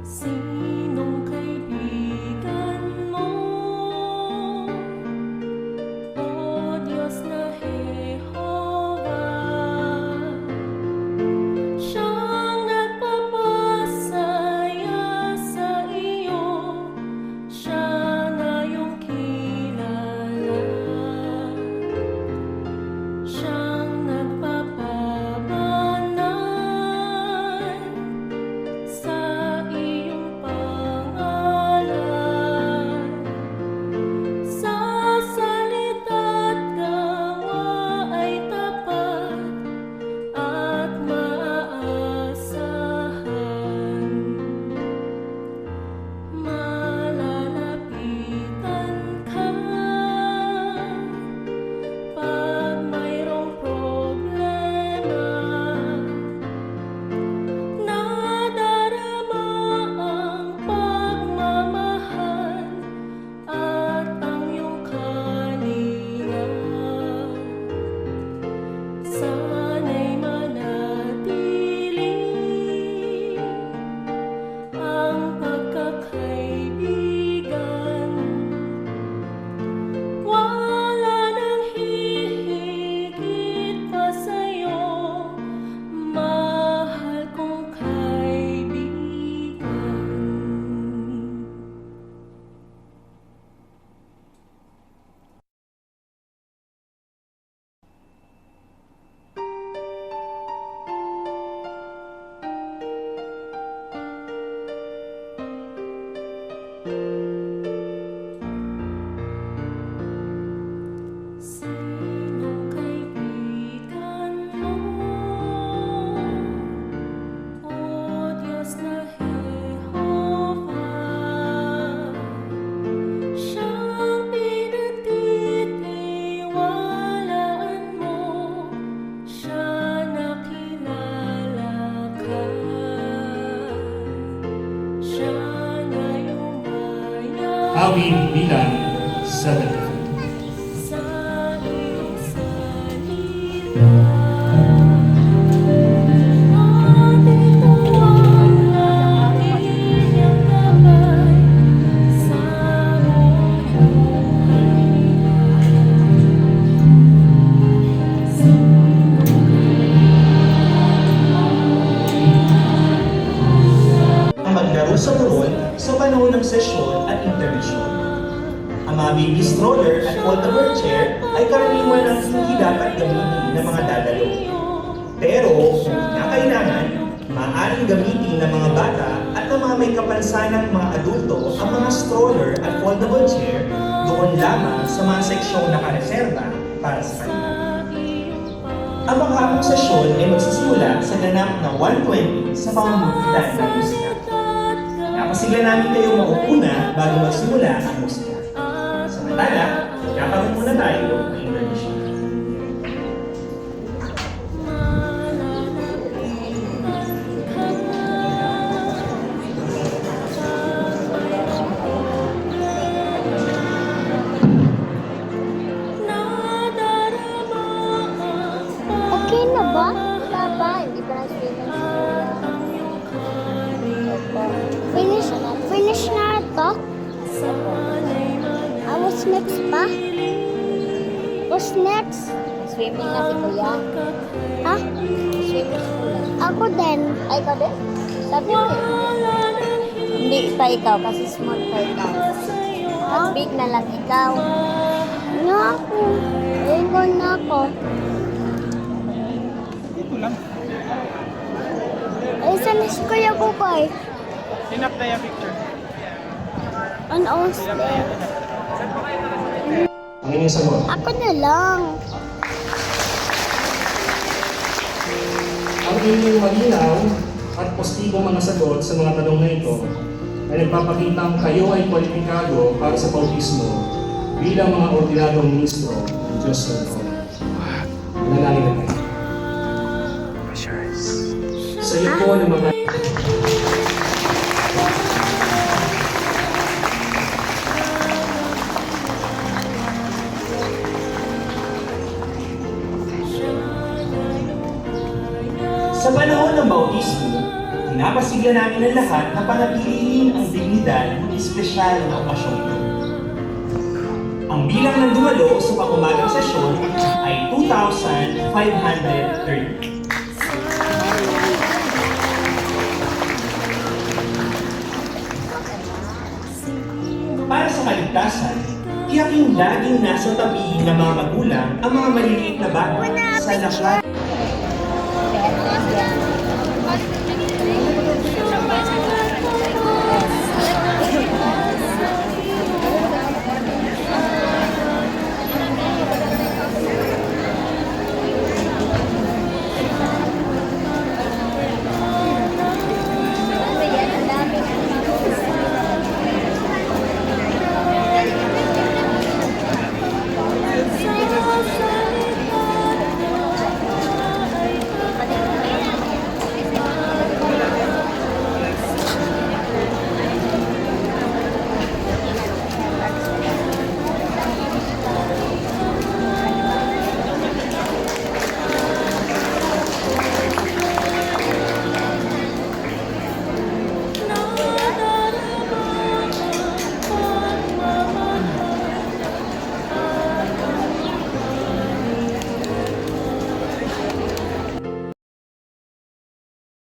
Sinong kaibigan mo, O Diyos na Jehovah? Siyang nagpapasaya sa iyo, siya na iyong kilala. Siyang nagpapabanal sa iyong pangalan. Sa salita't gawa ay tapat at maaasahan. Malalapitan ka pag mayroong problema. Nadarama ang pagmamahal at ang iyong kalinga. Sana'y manatili ang pagkakaibigan. Wala nang hihigit pa sa'yo, mahal kong kaibigan. Sinong kaibigan mo, O Diyos na Jehovah? Siyang pinagtitiwalaan mo, siya na kilala ka. Siya na iyong bayan Awit bilang 7. sa iyong salita. At ito ang naging gabay sa ang maglaro sa buron sa panahon ng sesyon at intermisyon. Ang mga baby stroller at foldable chair ay karaniwan ang hindi dapat gamitin ng mga dadalo. Pero kung kinakailangan, maaaring gamitin ng mga bata at ng mga may kapansanang mga adulto ang mga stroller at foldable chair doon lamang sa mga seksyong nakareserba para sa kanila. Ang panghapong sesyon ay magsisimula sa ganap na 1:20 sa pamamagitan ng musika. Napasigla namin kayo maupuna bago magsimula ang musika. Samantala, kakaroon muna tayo ng intermission. Okay na ba? Papa, hindi pa na-finish. Finish na ito? What's next pa? What's next? Swimming na si Kuya. Ha? Swimming si Kuya. Ako din. Ay, ikaw din? Sabi mo eh. Hindi pa ikaw kasi small pa ikaw. Mas big na lang ikaw. Ano ako? Ayun na ako. Ay, saan na si Kuya Kukoy? Hinap na yung picture. Ano else there? Ang inyong sagot. Ako na lang. Ang inyong malinaw at positibong mga sagot sa mga tanong na ito ay nagpapakitang kayo ay kwalipikado para sa bautismo bilang mga ordinadong ministro ng Diyos sa ito. Manalangin na tayo. Sa iyo po ng mga Sa panahon ng bautismo, pinapasigaw Sinisigla namin ang lahat na panatilihin ang dignidad ng espesyal na okasyon ito. Ang bilang ng dumalo sa pang-umagang sesyon ay 2,530. Para sa kaligtasan, tiyaking laging nasa tabi ng mga magulang ang mga maliliit na bata sa lahat